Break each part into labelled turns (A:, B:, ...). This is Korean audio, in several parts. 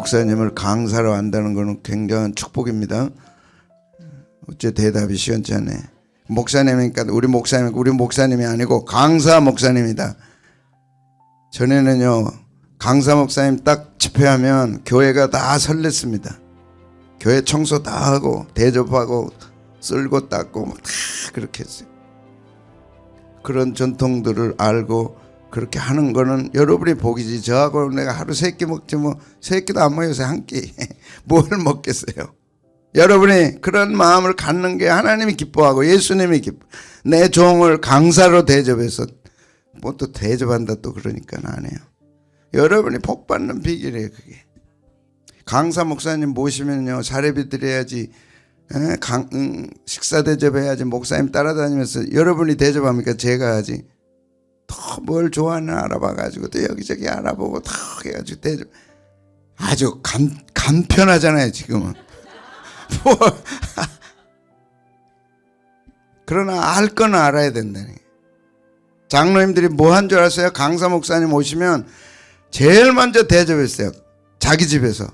A: 목사님을 강사로 한다는 것은 굉장한 축복입니다. 어째 대답이 시원치 않네. 목사님이니까 우리 목사님이 아니고 강사 목사님이다. 전에는요 강사 목사님 딱 집회하면 교회가 다 설렜습니다. 교회 청소 다 하고 대접하고 쓸고 닦고 다 그렇게 했어요. 그런 전통들을 알고 그렇게 하는 거는 여러분이 복이지. 저하고 내가 하루 3끼 먹지 뭐 3끼도 안 먹어서 한 끼 뭘 먹겠어요. 여러분이 그런 마음을 갖는 게 하나님이 기뻐하고 예수님이 기뻐. 내 종을 강사로 대접해서 뭐 또 대접한다 또 그러니까 안 해요. 여러분이 복 받는 비결이에요. 그게 강사 목사님 모시면요 사례비 드려야지, 식사 대접해야지, 목사님 따라다니면서 여러분이 대접합니까? 제가 하지. 또 뭘 좋아하나 알아봐가지고 또 여기저기 알아보고 다 해가지고 대접. 아주 간편하잖아요 지금은. 뭐 그러나 알 건 알아야 된다니. 장로님들이 뭐 한 줄 아세요? 강사 목사님 오시면 제일 먼저 대접했어요. 자기 집에서.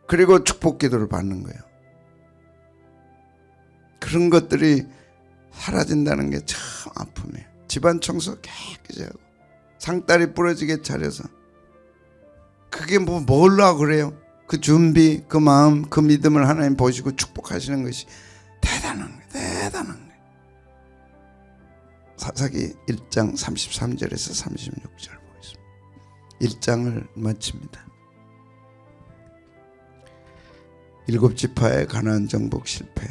A: 그리고 축복 기도를 받는 거예요. 그런 것들이 사라진다는 게 참 아픔이에요. 집안 청소 깨끗이 하고 상다리 부러지게 차려서. 그게 뭘로 하고 그래요? 그 준비, 그 마음, 그 믿음을 하나님 보시고 축복하시는 것이 대단한 거예요. 대단한 거예요. 사사기 1장 33절에서 36절 보겠습니다. 1장을 마칩니다. 7지파의 가나안 정복 실패.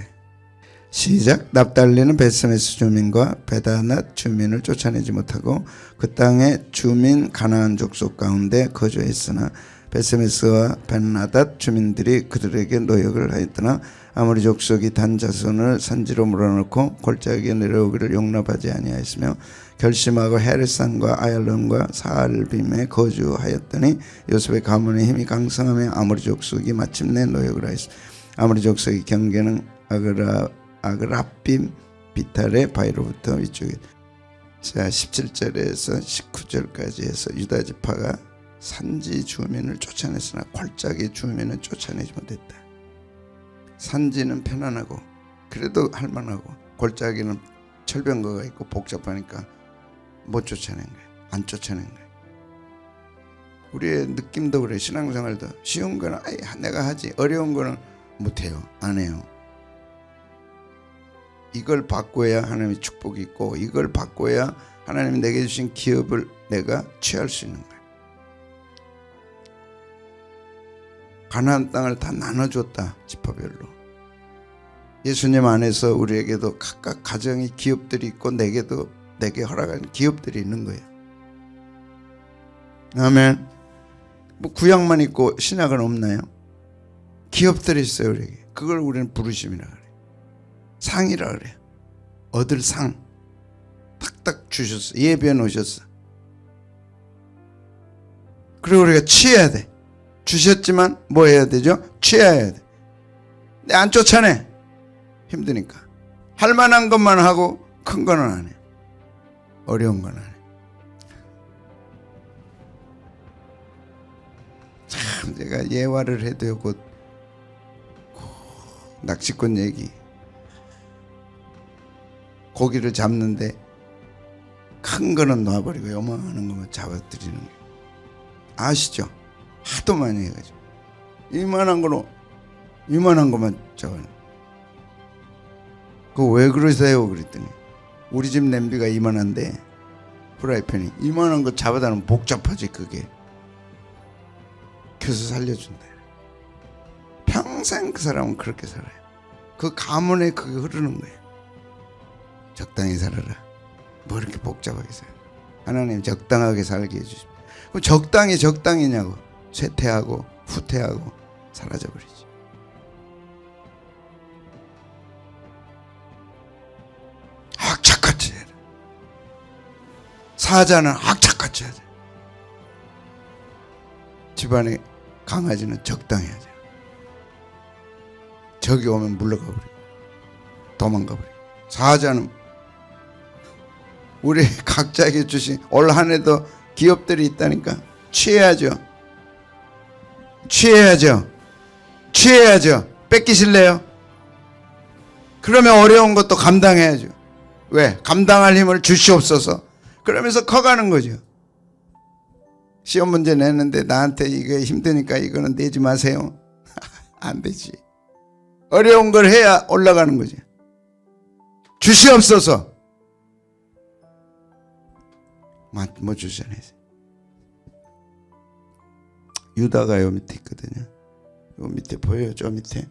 A: 시작. 납달리는 베스메스 주민과 베다낫 주민을 쫓아내지 못하고 그 땅의 주민 가나안 족속 가운데 거주했으나 베스메스와 벤나닷 주민들이 그들에게 노역을 하였더나 아모리 족속이 단 자손을 산지로 몰아넣고 골짜기에 내려오기를 용납하지 아니하였으며 결심하고 헤르산과 아얄론과 사알빔에 거주하였더니 요셉의 가문의 힘이 강성하며 아모리 족속이 마침내 노역을 하였으며 아모리 족속의 경계는 아그라빔 비탈의 바위로부터 위쪽에. 자 17절에서 19절까지 해서 유다 지파가 산지 주민을 쫓아냈으나 골짜기 주민은 쫓아내지 못했다. 산지는 편안하고 그래도 할만하고 골짜기는 철병거가 있고 복잡하니까 못 쫓아낸 거예요. 안 쫓아낸 거예요. 우리의 느낌도 그래. 신앙생활도 쉬운 거는 내가 하지, 어려운 거는 못해요. 안 해요. 이걸 바꿔야 하나님의 축복이 있고 이걸 바꿔야 하나님이 내게 주신 기업을 내가 취할 수 있는 거예요. 가나안 땅을 다 나눠줬다. 지파별로. 예수님 안에서 우리에게도 각각 가정의 기업들이 있고 내게 허락한 기업들이 있는 거예요. 아멘. 뭐 구약만 있고 신약은 없나요? 기업들이 있어요. 우리에게. 그걸 우리는 부르심이라 그래요. 상이라 그래요. 얻을 상 탁탁 주셨어. 예비해 놓으셨어. 그리고 우리가 취해야 돼. 주셨지만 뭐 해야 되죠? 취해야 돼. 근데 안 쫓아내. 힘드니까. 할 만한 것만 하고 큰 거는 안 해. 어려운 건 안 해. 참 제가 예화를 해도요. 곧 낚시꾼 얘기. 고기를 잡는데 큰 거는 놔버리고 요만한 것만 잡아드리는 거예요. 아시죠? 하도 많이 해가지고 이만한 것만 잡아요. 그거 왜 그러세요? 그랬더니 우리 집 냄비가 이만한데 프라이팬이 이만한 거 잡아다 놓으면 복잡하지. 그게 그래서 살려준다. 평생 그 사람은 그렇게 살아요. 그 가문에 그게 흐르는 거예요. 적당히 살아라. 뭐 이렇게 복잡하게 살아. 하나님 적당하게 살게 해주십시오. 그럼 적당히냐고. 쇠퇴하고 후퇴하고 사라져버리지. 악착같이 해라. 사자는 악착같이 하자. 집안의 강아지는 적당히 하자. 적이 오면 물러가버리고 도망가버리고. 사자는 우리 각자에게 주신 올 한 해도 기업들이 있다니까 취해야죠. 취해야죠. 취해야죠. 뺏기실래요? 그러면 어려운 것도 감당해야죠. 왜? 감당할 힘을 주시옵소서. 그러면서 커가는 거죠. 시험 문제 내는데 나한테 이게 힘드니까 이거는 내지 마세요. 안 되지. 어려운 걸 해야 올라가는 거죠. 주시옵소서. 뭐 주잖아요. 유다가 요 밑에 있거든요. 요 밑에 보여요. 저 밑에.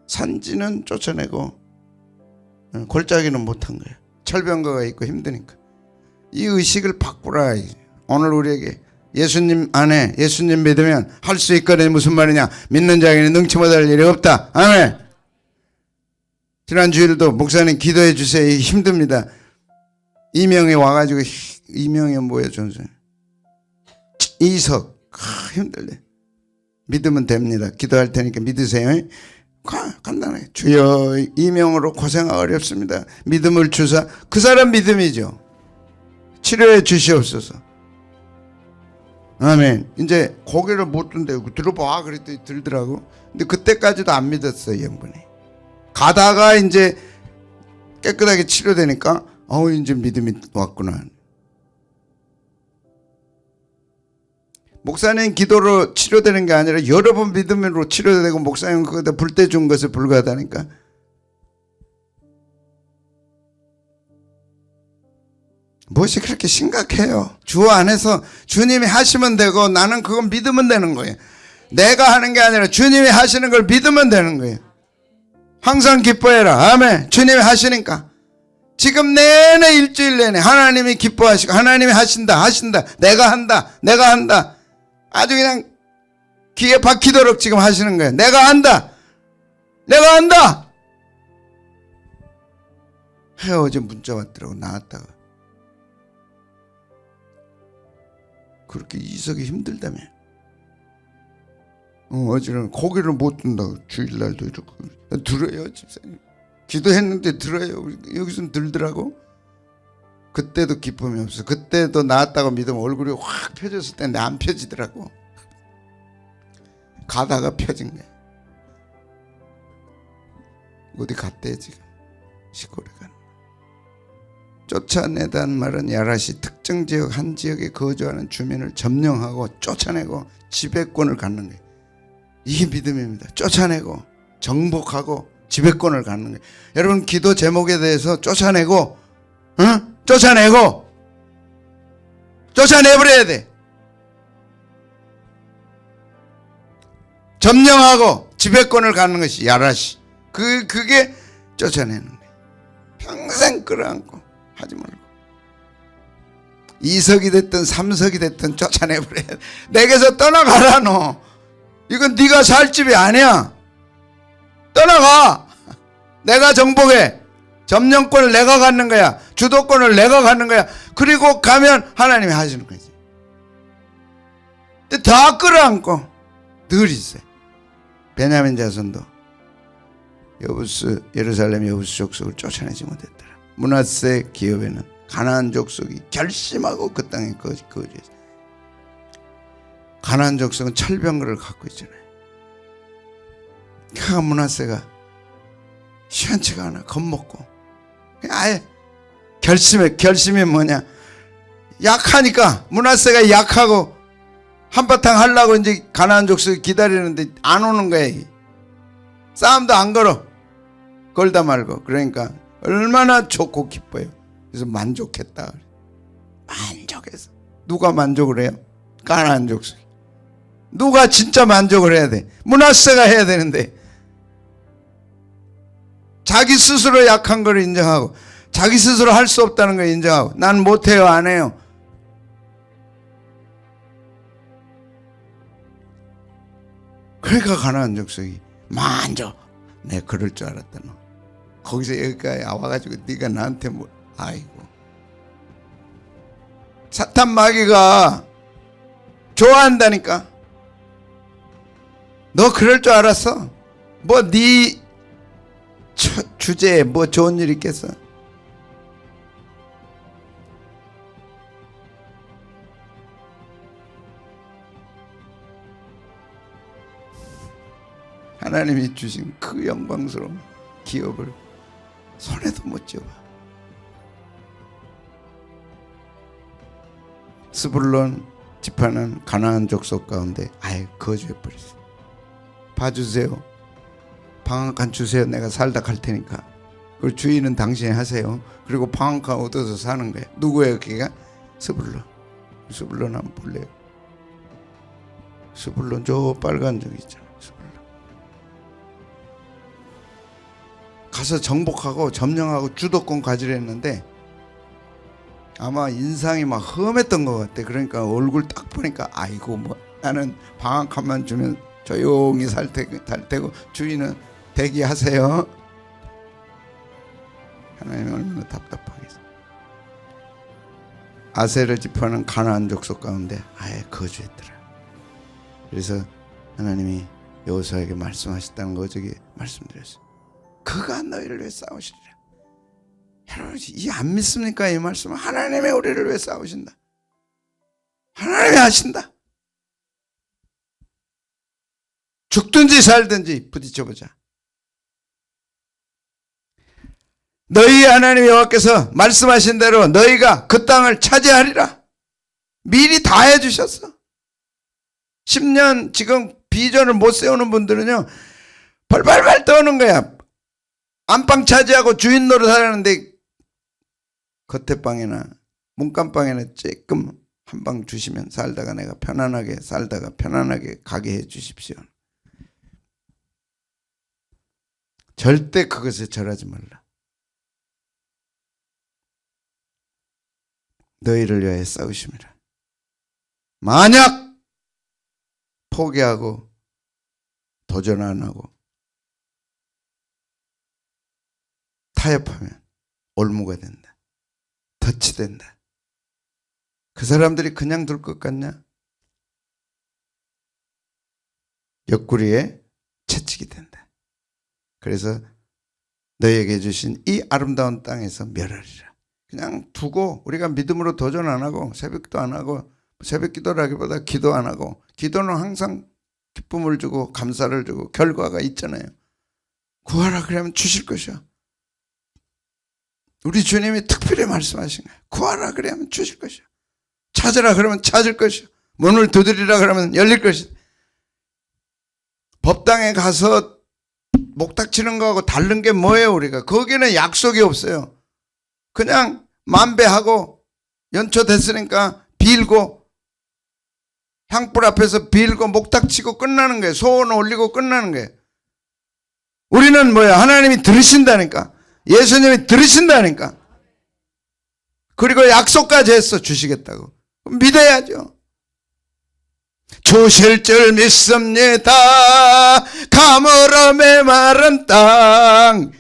A: 산지는 쫓아내고 골짜기는 못한 거예요. 철병거가 있고 힘드니까. 이 의식을 바꾸라. 오늘 우리에게 예수님 안에 예수님 믿으면 할 수 있거든요. 무슨 말이냐? 믿는 자에게는 능치 못할 일이 없다. 아멘. 지난 주일도 목사님 기도해 주세요. 힘듭니다. 이명이 와가지고 이명이 뭐예요? 전선 이석 힘들네. 믿으면 됩니다. 기도할 테니까 믿으세요. 간단해. 주여 이명으로 고생하기 어렵습니다. 믿음을 주사. 그 사람 믿음이죠. 치료해 주시옵소서. 아멘. 이제 고개를 못 든대요. 들어봐 그랬더니 들더라고. 근데 그때까지도 안 믿었어요. 영분이. 가다가 이제 깨끗하게 치료되니까 이제 믿음이 왔구나. 목사님 기도로 치료되는 게 아니라 여러 번 믿음으로 치료되고 목사님 그거다 불때 준 것에 불과하다니까. 무엇이 그렇게 심각해요? 주 안에서 주님이 하시면 되고 나는 그건 믿으면 되는 거예요. 내가 하는 게 아니라 주님이 하시는 걸 믿으면 되는 거예요. 항상 기뻐해라. 아멘. 주님이 하시니까. 지금 내내 일주일 내내 하나님이 기뻐하시고 하나님이 하신다. 내가 한다. 아주 그냥 귀에 박히도록 지금 하시는 거예요. 내가 한다. 어제 문자 왔더라고. 나왔다가. 그렇게 이석이 힘들다며. 어제는 고개를 못 든다고. 주일날도 이렇게 들어요. 집사님 기도했는데 들어요. 여기서는 들더라고. 그때도 기쁨이 없어. 그때도 나았다고 믿으면 얼굴이 확 펴졌을 텐데 안 펴지더라고. 가다가 펴진 거야. 어디 갔대 지금. 시골에 간. 쫓아내다는 말은 야라시 특정 지역 한 지역에 거주하는 주민을 점령하고 쫓아내고 지배권을 갖는 거예요. 이게 믿음입니다. 쫓아내고 정복하고 지배권을 갖는 거예요. 여러분 기도 제목에 대해서 쫓아내고 쫓아내버려야 돼. 점령하고 지배권을 갖는 것이 야라시. 그게 쫓아내는 거예요. 평생 끌어안고 하지 말고. 2석이 됐든 3석이 됐든 쫓아내버려야 돼. 내게서 떠나가라 너. 이건 네가 살 집이 아니야. 떠나가. 내가 정복해. 점령권을 내가 갖는 거야. 주도권을 내가 갖는 거야. 그리고 가면 하나님이 하시는 거지. 다 끌어안고 늘 있어요. 베냐민 자손도 예루살렘 여부스 족속을 쫓아내지 못했더라. 므낫세 기업에는 가나안 족속이 결심하고 그 땅에 거주했어요. 가나안 족속은 철병거를 갖고 있잖아요. 므낫세가 시원치가 않아. 겁먹고 아예 결심이 뭐냐. 약하니까 므낫세가 약하고 한바탕 하려고 이제 가나안 족속이 기다리는데 안 오는 거야. 싸움도 안 걸다 말고. 그러니까 얼마나 좋고 기뻐요. 그래서 만족했다. 만족해서. 누가 만족을 해요? 가나안 족속이. 누가 진짜 만족을 해야 돼? 므낫세가 해야 되는데. 자기 스스로 약한 걸 인정하고 자기 스스로 할 수 없다는 걸 인정하고 난 못해요 안 해요. 그러니까 가나안 족속이 만족. 내가 그럴 줄 알았다 너. 거기서 여기까지 와가지고 네가 나한테 뭐. 아이고. 사탄 마귀가 좋아한다니까. 너 그럴 줄 알았어? 뭐 네 주제에 뭐 좋은 일 있겠어? 하나님이 주신 그 영광스러운 기업을 손에도 못 쥐어봐. 스불론 지파는 가나안 족속 가운데 아예 거주해버렸어요. 봐주세요. 방앗간 주세요. 내가 살다 갈 테니까. 그 주인은 당신이 하세요. 그리고 방앗간 얻어서 사는 거예요. 누구예요? 걔가? 스불론. 스불론 한번 볼래요? 스불론 저 빨간 저기 있잖아. 스불론. 가서 정복하고 점령하고 주도권 가지려 했는데 아마 인상이 막 험했던 것 같아. 그러니까 얼굴 딱 보니까 아이고 뭐 나는 방앗간만 주면 조용히 살 테고 주인은 대기하세요. 하나님이 얼마나 답답하겠어. 아세르 지파는 가나안 족속 가운데 아예 거주했더라. 그래서 하나님이 여호수아에게 말씀하셨다는 거 저기 말씀드렸어요. 그가 너희를 위해 싸우시리라. 여러분 이 안 믿습니까? 이 말씀은 하나님이 우리를 위해 싸우신다. 하나님이 하신다. 죽든지 살든지 부딪혀보자. 너희 하나님 여호와께서 말씀하신 대로 너희가 그 땅을 차지하리라. 미리 다 해주셨어. 10년 지금 비전을 못 세우는 분들은요 벌벌벌 떠는 거야. 안방 차지하고 주인 노릇하려는데 겉에 방이나 문간방에나 조금 한 방 주시면 살다가 내가 편안하게 살다가 편안하게 가게 해 주십시오. 절대 그것에 절하지 말라. 너희를 위하여 싸우심이라. 만약 포기하고 도전 안 하고 타협하면 올무가 된다. 덫이 된다. 그 사람들이 그냥 둘 것 같냐? 옆구리에 채찍이 된다. 그래서 너희에게 주신 이 아름다운 땅에서 멸하리라. 그냥 두고 우리가 믿음으로 도전 안 하고 새벽도 안 하고 새벽 기도라기보다 기도 안 하고 기도는 항상 기쁨을 주고 감사를 주고 결과가 있잖아요. 구하라 그러면 주실 것이야. 우리 주님이 특별히 말씀하신 거예요. 구하라 그러면 주실 것이야. 찾으라 그러면 찾을 것이야. 문을 두드리라 그러면 열릴 것이야. 법당에 가서 목탁치는 거하고 다른 게 뭐예요? 우리가 거기는 약속이 없어요. 그냥 만배하고 연초 됐으니까 빌고 향불 앞에서 빌고 목탁치고 끝나는 거예요. 소원 올리고 끝나는 거예요. 우리는 뭐야? 하나님이 들으신다니까. 예수님이 들으신다니까. 그리고 약속까지 했어. 주시겠다고. 믿어야죠. 주실 줄 믿습니다. 가물어 메마른 땅.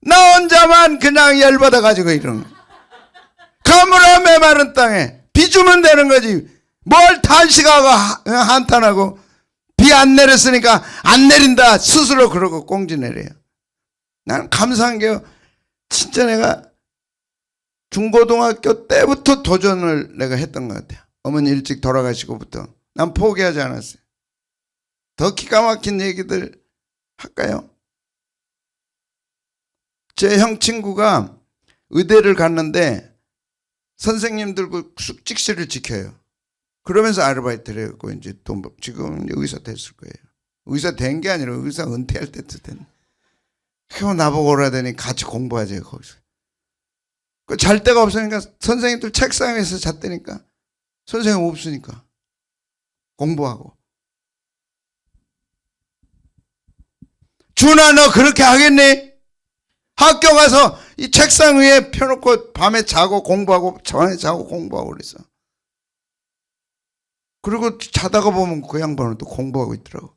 A: 나 혼자만 그냥 열받아가지고 이러는 거야. 가물어 메마른 땅에 비 주면 되는 거지. 뭘 탄식하고 한탄하고 비 안 내렸으니까 안 내린다 스스로 그러고 꽁지 내려요. 나는 감사한 게 진짜 내가 중고등학교 때부터 도전을 내가 했던 것 같아요. 어머니 일찍 돌아가시고부터 난 포기하지 않았어요. 더 기가 막힌 얘기들 할까요? 제 형 친구가 의대를 갔는데 선생님들 그 숙직실을 지켜요. 그러면서 아르바이트를 해갖고 이제 돈 지금 의사 됐을 거예요. 의사 된 게 아니라 의사 은퇴할 때도 된. 그럼 나보고 오라더니 같이 공부하지 거기서. 잘 데가 없으니까 선생님들 책상에서 잤다니까. 선생님 없으니까 공부하고. 준아 너 그렇게 하겠니? 학교 가서 이 책상 위에 펴놓고 밤에 자고 공부하고 저녁에 자고 공부하고 그랬어. 그리고 자다가 보면 그 양반은 또 공부하고 있더라고.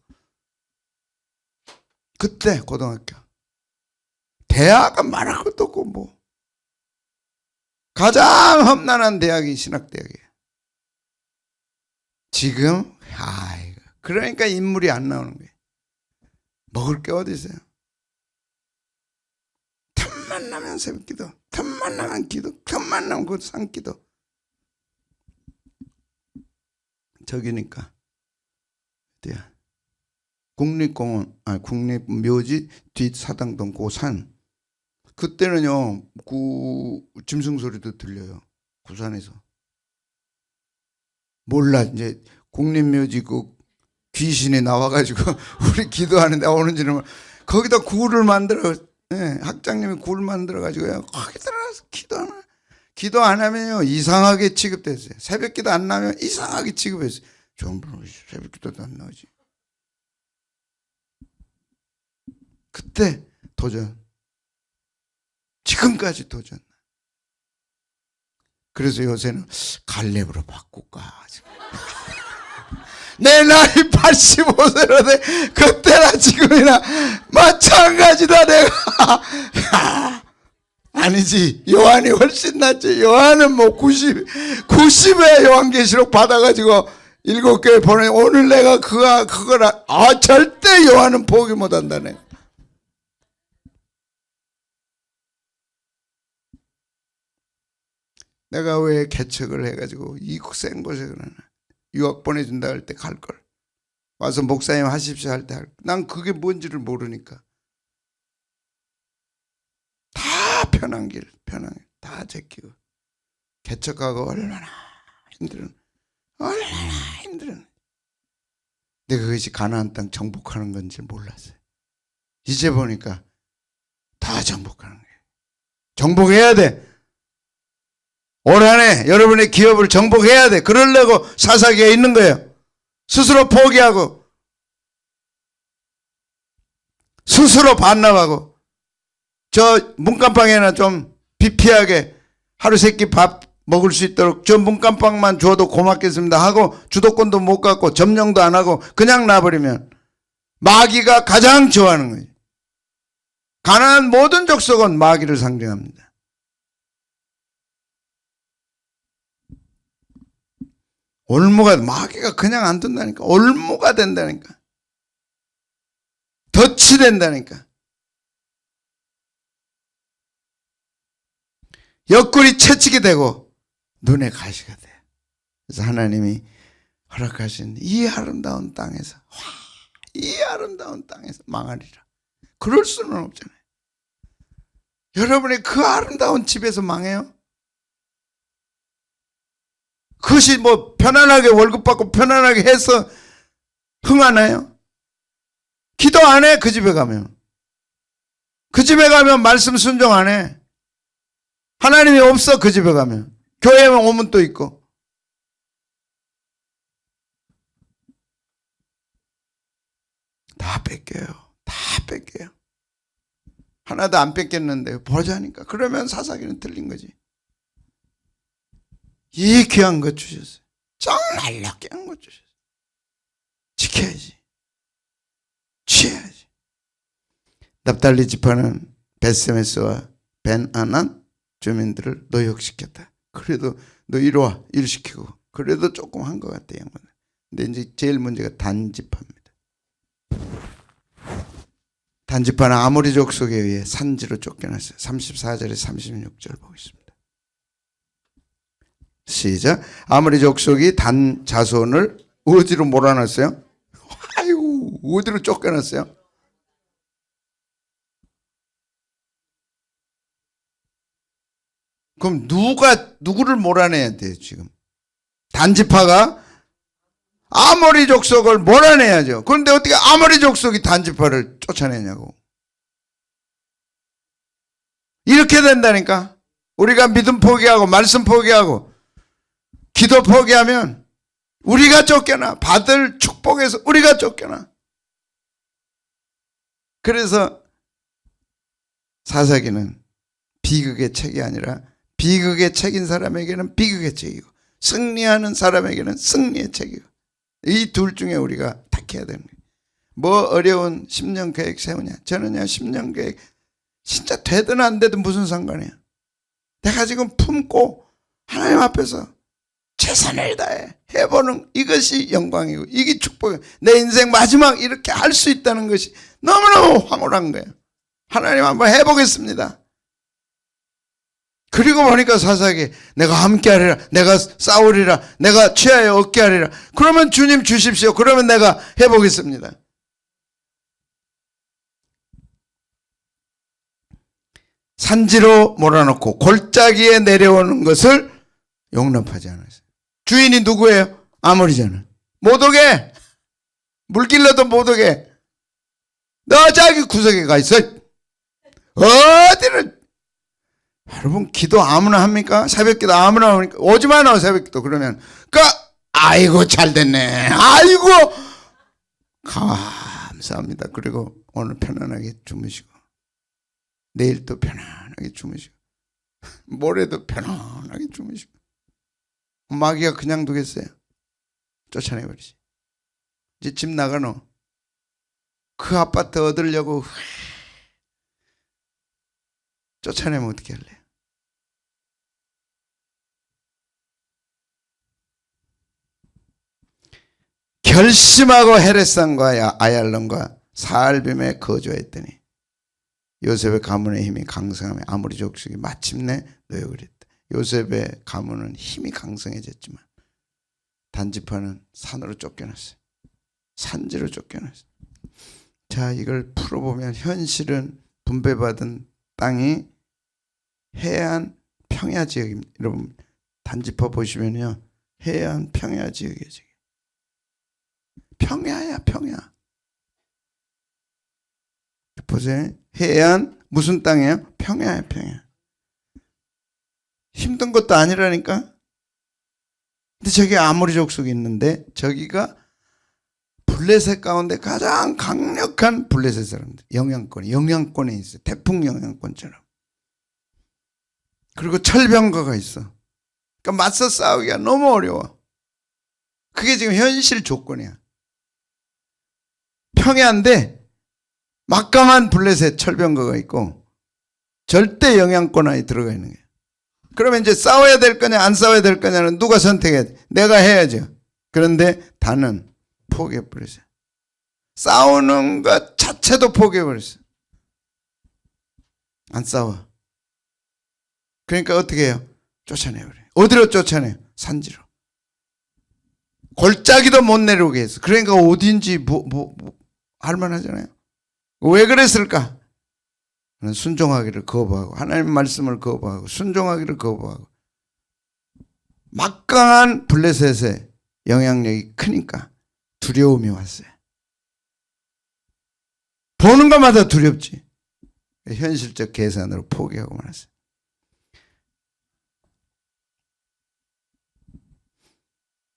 A: 그때 고등학교. 대학은 말할 것도 없고 뭐. 가장 험난한 대학이 신학대학이에요. 지금 아이고 그러니까 인물이 안 나오는 거예요. 먹을 게 어디 있어요? 틈만 나면 새벽기도, 틈만 나면 기도, 틈만 나면 그 산기도. 저기니까 어디야? 국립공원, 국립묘지 뒷 사당동 그 산. 그때는요, 짐승 소리도 들려요. 부산에서. 몰라, 이제 국립묘지 그 귀신이 나와가지고 우리 기도하는데 오는지는 몰라. 거기다 굴을 만들어, 예, 학장님이 굴 만들어가지고 거기 들어가서 기도 안 하면요 이상하게 취급됐어요. 새벽 기도 안 나면 이상하게 취급했어요. 좀 새벽 기도도 안 나오지. 그때 도전. 지금까지 도전. 그래서 요새는 갈렙으로 바꿀까. 내 나이 85세로돼. 그때나 지금이나 마찬가지다 내가. 아니지. 요한이 훨씬 낫지. 요한은 뭐 90회 요한계시록 받아가지고 7교회 보내. 오늘 내가 그거라. 절대 요한은 포기 못한다네. 내가 왜 개척을 해가지고 이 센 곳에 그러나. 유학 보내준다 할 때 갈걸. 와서 목사님 하십시오 할 때 할 걸. 난 그게 뭔지를 모르니까. 다 편한 길 다 제끼고. 개척하고 얼마나 힘들어. 내가 그것이 가나안 땅 정복하는 건지 몰랐어요. 이제 보니까 다 정복하는 거예요. 정복해야 돼. 올 한해 여러분의 기업을 정복해야 돼. 그러려고 사사기에 있는 거예요. 스스로 포기하고 스스로 반납하고. 저 문간방에나 좀 비피하게 하루 세끼 밥 먹을 수 있도록 저 문간방만 줘도 고맙겠습니다 하고 주도권도 못 갖고 점령도 안 하고 그냥 놔버리면 마귀가 가장 좋아하는 거예요. 가나안 모든 족속은 마귀를 상징합니다. 올무가 마귀가 그냥 안 둔다니까. 올무가 된다니까. 덫이 된다니까. 옆구리 채찍이 되고 눈에 가시가 돼. 그래서 하나님이 허락하신 이 아름다운 땅에서 이 아름다운 땅에서 망하리라. 그럴 수는 없잖아요. 여러분이 그 아름다운 집에서 망해요? 그것이 뭐 편안하게 월급 받고 편안하게 해서 흥하나요? 기도 안 해. 그 집에 가면. 그 집에 가면 말씀 순종 안 해. 하나님이 없어. 그 집에 가면. 교회만 오면 또 있고. 다 뺏겨요. 다 뺏겨요. 하나도 안 뺏겼는데 보자니까. 그러면 사사기는 틀린 거지. 이 귀한 것 주셨어요. 정말로 귀한 것 주셨어요. 지켜야지. 취해야지. 납달리 지파는 벳세메스와 벤아난 주민들을 노역시켰다. 그래도 너 이리 와. 일 시키고. 그래도 조금 한 것 같아. 양반은. 근데 이제 제일 문제가 단지파입니다. 단지파는 아모리 족속에 의해 산지로 쫓겨났어요. 34절에 36절 보겠습니다. 시작. 아모리 족속이 단 자손을 어디로 몰아놨어요? 아유, 어디로 쫓겨났어요? 그럼 누구를 몰아내야 돼요, 지금? 단지파가 아모리 족속을 몰아내야죠. 그런데 어떻게 아모리 족속이 단지파를 쫓아내냐고. 이렇게 된다니까. 우리가 믿음 포기하고 말씀 포기하고 기도 포기하면 우리가 쫓겨나. 받을 축복에서 우리가 쫓겨나. 그래서 사사기는 비극의 책이 아니라 비극의 책인 사람에게는 비극의 책이고 승리하는 사람에게는 승리의 책이고 이 둘 중에 우리가 택해야 되는 거예요. 뭐 어려운 10년 계획 세우냐. 저는요 10년 계획 진짜 되든 안 되든 무슨 상관이야. 내가 지금 품고 하나님 앞에서 최선을 다해 해보는 이것이 영광이고 이게 축복이에요. 내 인생 마지막 이렇게 할 수 있다는 것이 너무너무 황홀한 거예요. 하나님 한번 해보겠습니다. 그리고 보니까 사사기 내가 함께하리라. 내가 싸우리라. 내가 취하여 얻게 하리라. 그러면 주님 주십시오. 그러면 내가 해보겠습니다. 산지로 몰아넣고 골짜기에 내려오는 것을 용납하지 않았어요. 주인이 누구예요? 아모리잖아. 못 오게, 물길러도 못 오게. 너 자기 구석에 가 있어. 어디를. 여러분, 기도 아무나 합니까? 새벽기도 아무나 합니까? 오지 마라 새벽기도. 그러면 아이고 잘 됐네, 아이고 감사합니다. 그리고 오늘 편안하게 주무시고 내일 또 편안하게 주무시고 모레도 편안하게 주무시고. 마귀가 그냥 두겠어요? 쫓아내버리지. 이제 집 나가노. 그 아파트 얻으려고 쫓아내면 어떻게 할래요? 결심하고 헤레산과 아얄론과 사알빔에 거주했더니 요셉의 가문의 힘이 강성하며 아모리 족속이 마침내 노역을 했다. 요셉의 가문은 힘이 강성해졌지만 단지파는 산으로 쫓겨났어요. 산지로 쫓겨났어요. 자, 이걸 풀어보면 현실은 분배받은 땅이 해안 평야 지역입니다. 여러분, 단지파 보시면요, 해안 평야 지역이에요. 평야야, 평야. 보세요. 해안 무슨 땅이에요? 평야야, 평야. 힘든 것도 아니라니까. 근데 저기 아모리 족속이 있는데 저기가 블레셋 가운데 가장 강력한 블레셋 사람들. 영향권에 있어요. 태풍 영향권처럼. 그리고 철병거가 있어. 그러니까 맞서 싸우기가 너무 어려워. 그게 지금 현실 조건이야. 평야인데 막강한 블레셋 철병거가 있고 절대 영향권 안에 들어가 있는 거예요. 그러면 이제 싸워야 될 거냐 안 싸워야 될 거냐는 누가 선택해야 돼? 내가 해야죠. 그런데 다는 포기해버렸어요. 싸우는 것 자체도 포기해버렸어요. 안 싸워. 그러니까 어떻게 해요? 쫓아내버려요. 어디로 쫓아내요? 산지로. 골짜기도 못 내려오게 했어. 그러니까 어딘지 할만하잖아요. 왜 그랬을까? 순종하기를 거부하고 하나님 말씀을 거부하고 순종하기를 거부하고 막강한 블레셋의 영향력이 크니까 두려움이 왔어요. 보는 것마다 두렵지. 현실적 계산으로 포기하고 말았어요.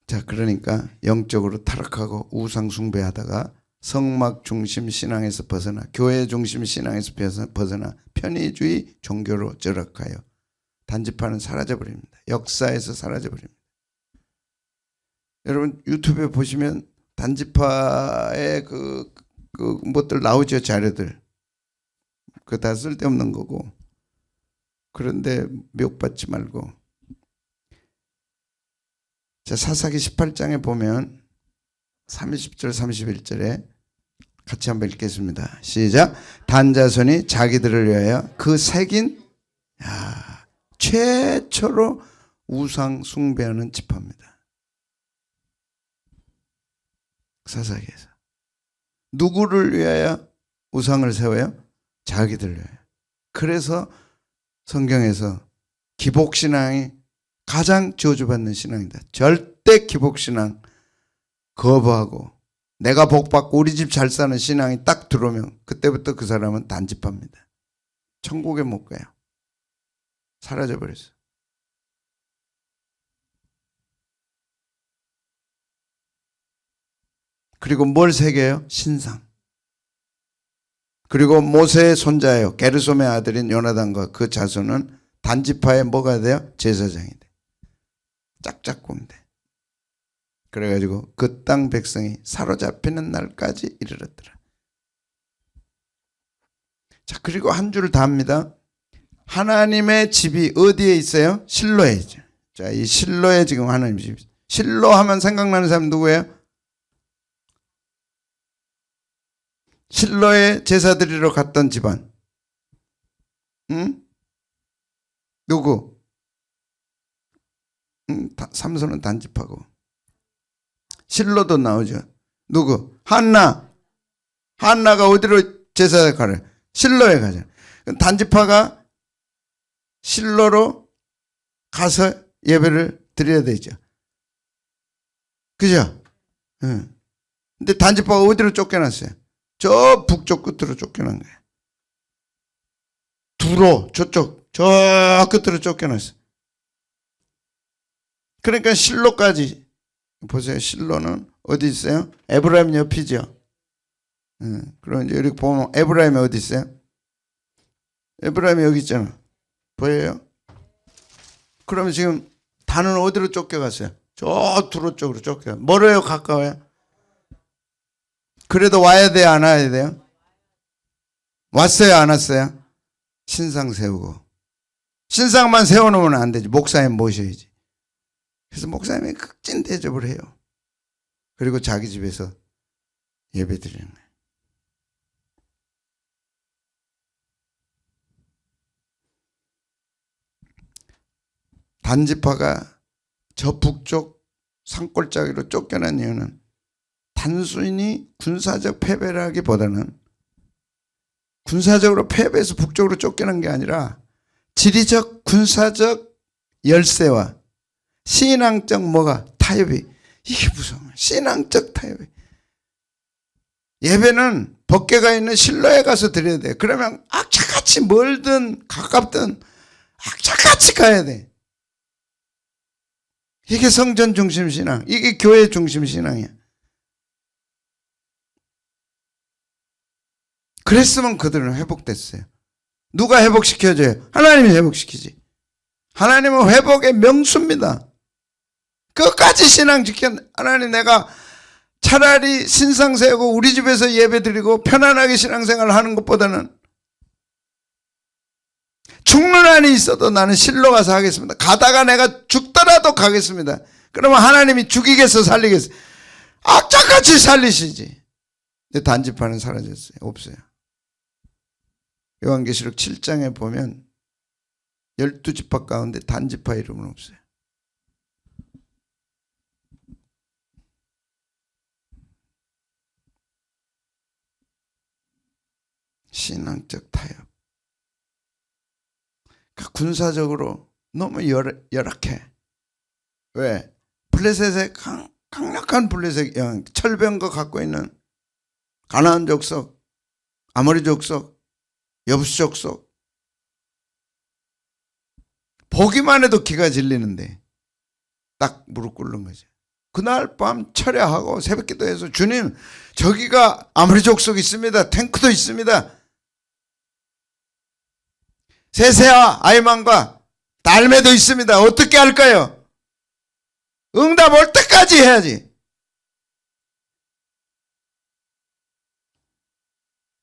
A: 자, 그러니까 영적으로 타락하고 우상 숭배하다가 성막 중심 신앙에서 벗어나 교회 중심 신앙에서 벗어나 편의주의 종교로 절약하여 단지파는 사라져버립니다. 역사에서 사라져버립니다. 여러분 유튜브에 보시면 단지파의 그 것들 나오죠. 자료들. 그거 다 쓸데없는 거고. 그런데 멱받지 말고. 자, 사사기 18장에 보면 30절 31절에 같이 한번 읽겠습니다. 시작. 단자손이 자기들을 위하여 그 새긴 최초로 우상 숭배하는 지파입니다. 사사기에서 누구를 위하여 우상을 세워요? 자기들을 위하여. 그래서 성경에서 기복신앙이 가장 저주받는 신앙이다. 절대 기복신앙 거부하고 내가 복받고 우리 집 잘 사는 신앙이 딱 들어오면 그때부터 그 사람은 단지파입니다. 천국에 못 가요. 사라져버렸어. 그리고 뭘 새겨요? 신상. 그리고 모세의 손자예요. 게르솜의 아들인 요나단과 그 자손은 단지파에 뭐가 돼요? 제사장이 돼. 짝짝꿍 돼. 그래가지고 그 땅 백성이 사로잡히는 날까지 이르렀더라. 자, 그리고 한 줄 다 합니다. 하나님의 집이 어디에 있어요? 실로에 있죠. 자, 이 실로에 지금 하나님 집이. 실로 하면 생각나는 사람 누구예요? 실로에 제사 드리러 갔던 집안. 응? 누구? 삼손은 단지파고. 실로도 나오죠. 누구? 한나. 한나가 어디로 제사 가래? 실로에 가잖아. 단지파가 실로로 가서 예배를 드려야 되죠. 그죠? 응. 근데 단지파가 어디로 쫓겨났어요? 저 북쪽 끝으로 쫓겨난 거예요. 두로 저쪽 저 끝으로 쫓겨났어요. 그러니까 실로까지 보세요. 실로는 어디 있어요? 에브라임 옆이죠. 그럼 이제 이렇게 보면 에브라임이 어디 있어요? 에브라임이 여기 있잖아. 보여요? 그러면 지금 단은 어디로 쫓겨갔어요? 저 두로 쪽으로 쫓겨. 멀어요? 가까워요? 그래도 와야 돼요? 안 와야 돼요? 왔어요? 안 왔어요? 신상 세우고. 신상만 세워놓으면 안 되지. 목사님 모셔야지. 그래서 목사님이 극진 대접을 해요. 그리고 자기 집에서 예배 드리는 거예요. 단지파가 저 북쪽 산골짜기로 쫓겨난 이유는 단순히 군사적 패배라기보다는 군사적으로 패배해서 북쪽으로 쫓겨난 게 아니라 지리적 군사적 열세와 신앙적 뭐가 타협이, 이게 무서워. 신앙적 타협이. 예배는 법궤가 있는 실로에 가서 드려야 돼. 그러면 악착같이 멀든 가깝든 악착같이 가야 돼. 이게 성전 중심 신앙, 이게 교회 중심 신앙이야. 그랬으면 그들은 회복됐어요. 누가 회복시켜줘요? 하나님이 회복시키지. 하나님은 회복의 명수입니다. 끝까지 신앙 지켜. 하나님, 내가 차라리 신상 세우고 우리 집에서 예배 드리고 편안하게 신앙생활을 하는 것보다는 죽는 한이 있어도 나는 실로 가서 하겠습니다. 가다가 내가 죽더라도 가겠습니다. 그러면 하나님이 죽이겠어 살리겠어? 악착같이 살리시지. 근데 단지파는 사라졌어요. 없어요. 요한계시록 7장에 보면 12지파 가운데 단지파 이름은 없어요. 신앙적 타협. 군사적으로 너무 열악해. 왜? 블레셋의 강력한 블레셋 철병거 갖고 있는 가나안 족속, 아모리 족속, 여부스 족속. 보기만 해도 기가 질리는데 딱 무릎 꿇는 거죠. 그날 밤 철야하고 새벽기도해서 주님, 저기가 아모리 족속 있습니다. 탱크도 있습니다. 세세와 아이만과 달매도 있습니다. 어떻게 할까요? 응답 올 때까지 해야지.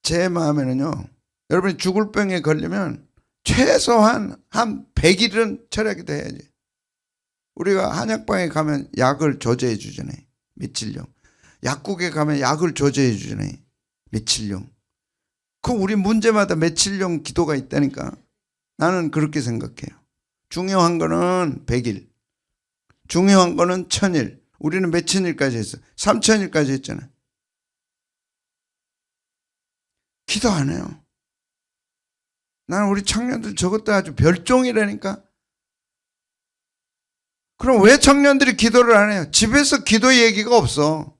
A: 제 마음에는요, 여러분이 죽을 병에 걸리면 최소한 한 100일은 철야기도 해야지. 우리가 한약방에 가면 약을 조제해 주잖아요. 며칠령. 약국에 가면 약을 조제해 주잖아요. 며칠령. 그 우리 문제마다 며칠령 기도가 있다니까. 나는 그렇게 생각해요. 중요한 거는 100일. 중요한 거는 1000일. 우리는 몇 천일까지 했어? 3000일까지 했잖아. 기도 안 해요. 나는 우리 청년들 저것도 아주 별종이라니까. 그럼 왜 청년들이 기도를 안 해요? 집에서 기도 얘기가 없어.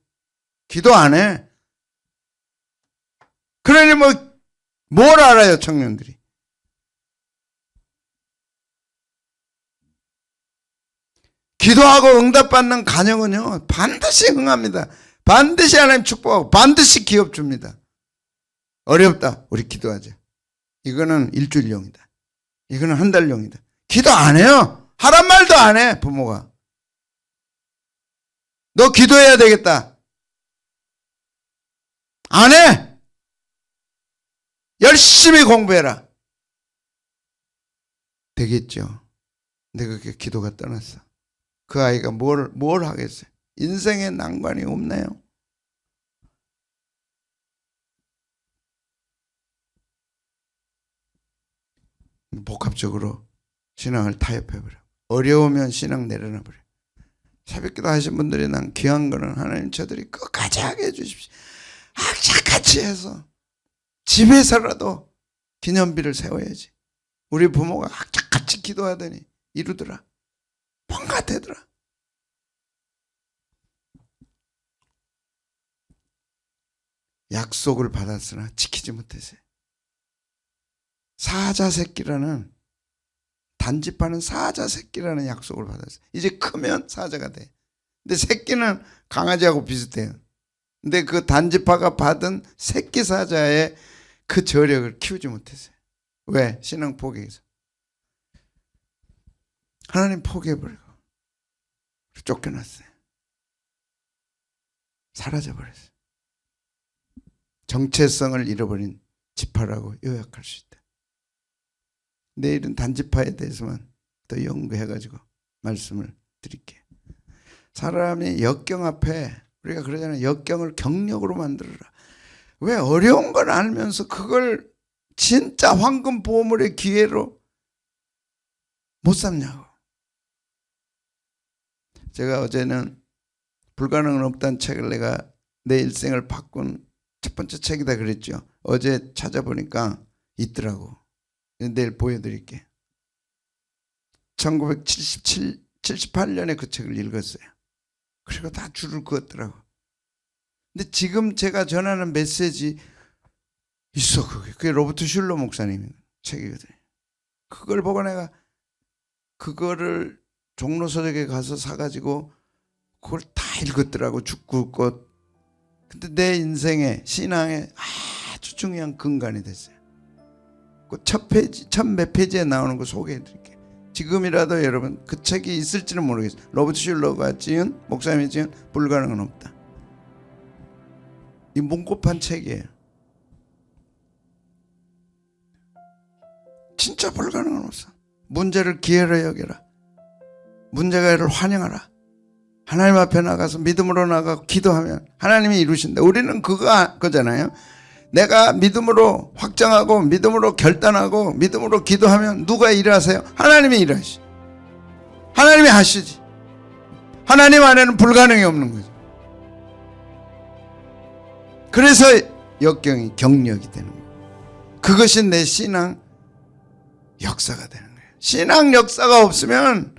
A: 기도 안 해. 그러니 뭘 알아요, 청년들이? 기도하고 응답받는 가정은요, 반드시 응합니다. 반드시 하나님 축복하고 반드시 기업 줍니다. 어렵다, 우리 기도하자. 이거는 일주일용이다. 이거는 한 달용이다. 기도 안 해요. 하란 말도 안 해, 부모가. 너 기도해야 되겠다. 안 해. 열심히 공부해라. 되겠죠. 근데 그게 기도가 떠났어. 그 아이가 뭘 하겠어요? 인생에 난관이 없나요? 복합적으로 신앙을 타협해버려. 어려우면 신앙 내려놔버려. 새벽기도 하신 분들이 난 귀한 거는 하나님 저들이 끝까지 하게 해주십시오. 악착같이 해서 집에서라도 기념비를 세워야지. 우리 부모가 악착같이 같이 기도하더니 이루더라. 뭔가 되더라. 약속을 받았으나 지키지 못했어요. 사자 새끼라는, 단집하는 사자 새끼라는 약속을 받았어요. 이제 크면 사자가 돼. 근데 새끼는 강아지하고 비슷해요. 근데 그 단지파가 받은 새끼 사자의 그 저력을 키우지 못했어요. 왜? 신앙 포기해서. 하나님 포기해버리고 쫓겨났어요. 사라져버렸어요. 정체성을 잃어버린 지파라고 요약할 수 있다. 내일은 단지파에 대해서만 더 연구해가지고 말씀을 드릴게요. 사람이 역경 앞에, 우리가 그러잖아요. 역경을 경력으로 만들어라. 왜 어려운 걸 알면서 그걸 진짜 황금 보물의 기회로 못 삼냐고. 제가 어제는 불가능은 없다는 책을, 내가 내 일생을 바꾼 첫 번째 책이다 그랬죠. 어제 찾아보니까 있더라고. 내일 보여드릴게. 1978년에 그 책을 읽었어요. 그리고 다 줄을 그었더라고. 근데 지금 제가 전하는 메시지 있어. 그게 로버트 슐러 목사님 책이거든요. 그걸 보고 내가 그거를 종로서적에 가서 사가지고 그걸 다 읽었더라고. 죽고 꽃. 근데 내 인생의 신앙의 아주 중요한 근간이 됐어요. 그 첫 페이지, 첫 몇 페이지에 나오는 거 소개해 드릴게요. 지금이라도 여러분 그 책이 있을지는 모르겠어요. 로버트 슐러가 지은, 목사님이 지은 불가능은 없다. 이 문고판 책이에요. 진짜 불가능은 없어. 문제를 기회로 여겨라. 문제가 이를 환영하라. 하나님 앞에 나가서 믿음으로 나가고 기도하면 하나님이 이루신다. 우리는 그거잖아요. 내가 믿음으로 확정하고 믿음으로 결단하고 믿음으로 기도하면 누가 일하세요? 하나님이 일하시. 하나님이 하시지. 하나님 안에는 불가능이 없는 거죠. 그래서 역경이 경력이 되는 거예요. 그것이 내 신앙 역사가 되는 거예요. 신앙 역사가 없으면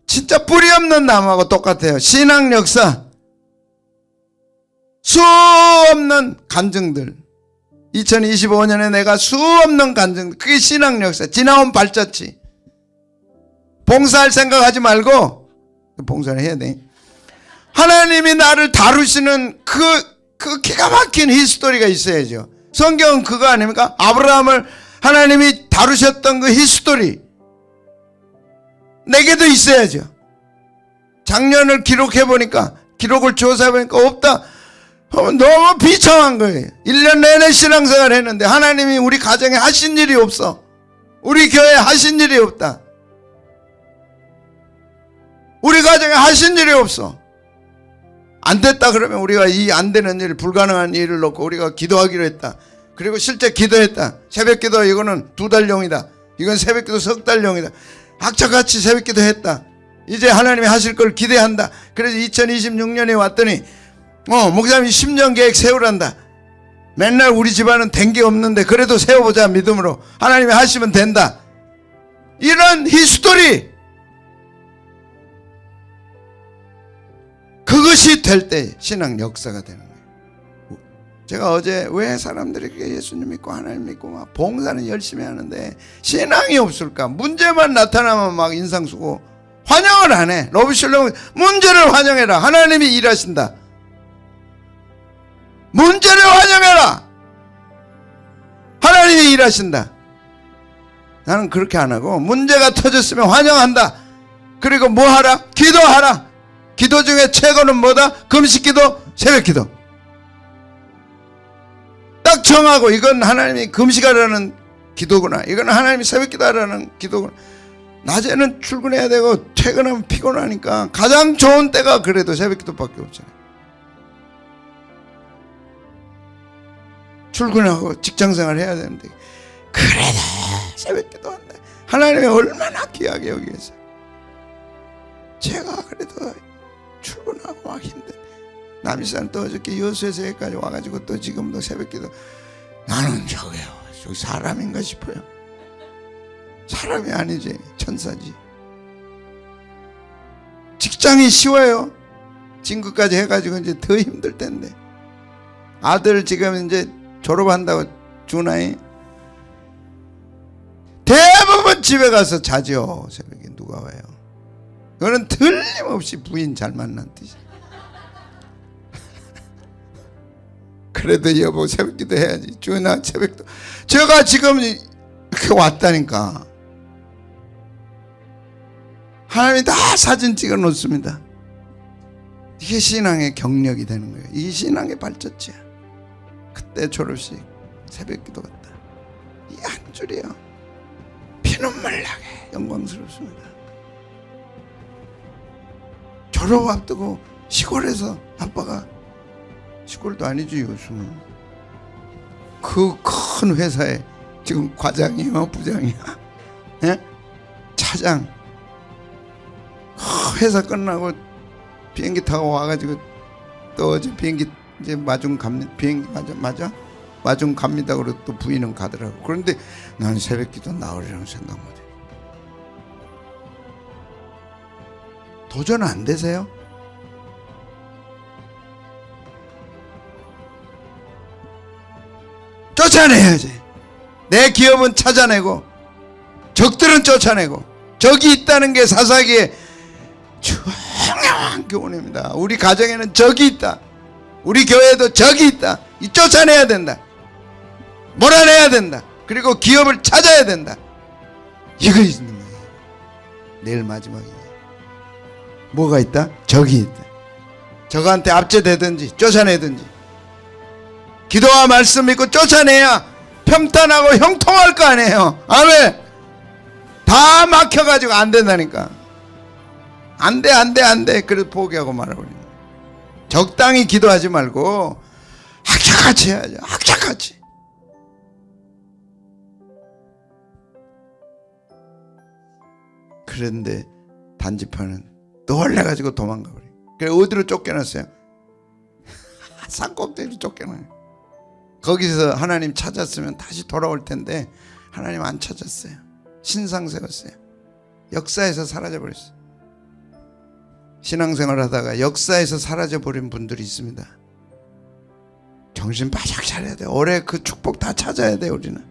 A: 진짜 뿌리 없는 나무하고 똑같아요. 신앙 역사, 수 없는 간증들. 2025년에 내가 수 없는 간증들, 그게 신앙 역사, 지나온 발자취. 봉사할 생각하지 말고, 봉사를 해야 돼. 하나님이 나를 다루시는 그 기가 막힌 히스토리가 있어야죠. 성경은 그거 아닙니까? 아브라함을 하나님이 다루셨던 그 히스토리 내게도 있어야죠. 작년을 기록해보니까, 기록을 조사해보니까 없다. 너무 비참한 거예요. 1년 내내 신앙생활 했는데 하나님이 우리 가정에 하신 일이 없어. 우리 교회에 하신 일이 없다. 우리 가정에 하신 일이 없어. 안 됐다 그러면 우리가 이 안 되는 일, 불가능한 일을 놓고 우리가 기도하기로 했다. 그리고 실제 기도했다. 새벽기도 이거는 2달용이다. 이건 새벽기도 3달용이다. 악착같이 새벽기도 했다. 이제 하나님이 하실 걸 기대한다. 그래서 2026년에 왔더니 목사님이 10년 계획 세우란다. 맨날 우리 집안은 된 게 없는데 그래도 세워보자. 믿음으로 하나님이 하시면 된다. 이런 히스토리, 그것이 될 때 신앙 역사가 되는 거예요. 제가 어제 왜 사람들에게 예수님 믿고 하나님 믿고 막 봉사는 열심히 하는데 신앙이 없을까? 문제만 나타나면 막 인상 쓰고 환영을 안 해. 로브슐러 문제를 환영해라. 하나님이 일하신다. 문제를 환영해라. 하나님이 일하신다. 나는 그렇게 안 하고 문제가 터졌으면 환영한다. 그리고 뭐 하라? 기도하라. 기도 중에 최고는 뭐다? 금식기도, 새벽기도. 딱 정하고 이건 하나님이 금식하라는 기도구나. 이건 하나님이 새벽기도하라는 기도구나. 낮에는 출근해야 되고 퇴근하면 피곤하니까 가장 좋은 때가 그래도 새벽기도밖에 없잖아요. 출근하고 직장생활 해야 되는데 그래도 새벽기도 한다. 하나님이 얼마나 귀하게 여기겠어요. 제가 그래도 출근하고 막 힘든 남이산 또 어저께 여수에서까지 와가지고 또 지금도 새벽기도. 나는 저기 사람인가 싶어요. 사람이 아니지, 천사지. 직장이 쉬워요? 진급까지 해가지고 이제 더 힘들 텐데. 아들 지금 이제 졸업한다고 주나이? 대부분 집에 가서 자죠. 새벽에 누가 와요? 그거는 틀림없이 부인 잘 만난 뜻이야. 그래도 여보 새벽기도 해야지. 주나 새벽도. 제가 지금 이렇게 왔다니까. 하나님이 다 사진 찍어 놓습니다. 이게 신앙의 경력이 되는 거예요. 이게 신앙의 발전지야. 그때 졸업식 새벽기도 갔다. 이 한 줄이요. 피눈물 나게 영광스럽습니다. 졸업 앞두고 시골에서 아빠가, 시골도 아니지 요즘은, 그 큰 회사에 지금 과장이야 부장이야, 예? 차장. 회사 끝나고 비행기 타고 와가지고 또 어제 비행기 이제 마중 갑니다. 비행기 맞아? 마중 갑니다. 그러고 또 부인은 가더라고. 그런데 난 새벽기도 나오리라고 생각 못해. 도전 안 되세요? 쫓아내야지. 내 기업은 찾아내고 적들은 쫓아내고, 적이 있다는 게 사사기에 중요한 교훈입니다. 우리 가정에는 적이 있다. 우리 교회에도 적이 있다. 이 쫓아내야 된다. 몰아내야 된다. 그리고 기업을 찾아야 된다. 이거 있는 거예요. 내일 마지막이에요. 뭐가 있다? 적이 있다. 적한테 압제되든지 쫓아내든지, 기도와 말씀 믿고 쫓아내야 평탄하고 형통할 거 아니에요. 아멘. 다 막혀가지고 안 된다니까. 안 돼. 그래서 포기하고 말아버리는 거예요. 적당히 기도하지 말고 악착같이 해야죠. 악착같이. 그런데 단지파는 놀래가지고 도망가 버려요. 그래 어디로 쫓겨났어요? 산꼭대기로 쫓겨나요. 거기서 하나님 찾았으면 다시 돌아올 텐데 하나님 안 찾았어요. 신상 세웠어요. 역사에서 사라져버렸어요. 신앙생활 하다가 역사에서 사라져버린 분들이 있습니다. 정신 바짝 차려야 돼요. 올해 그 축복 다 찾아야 돼요. 우리는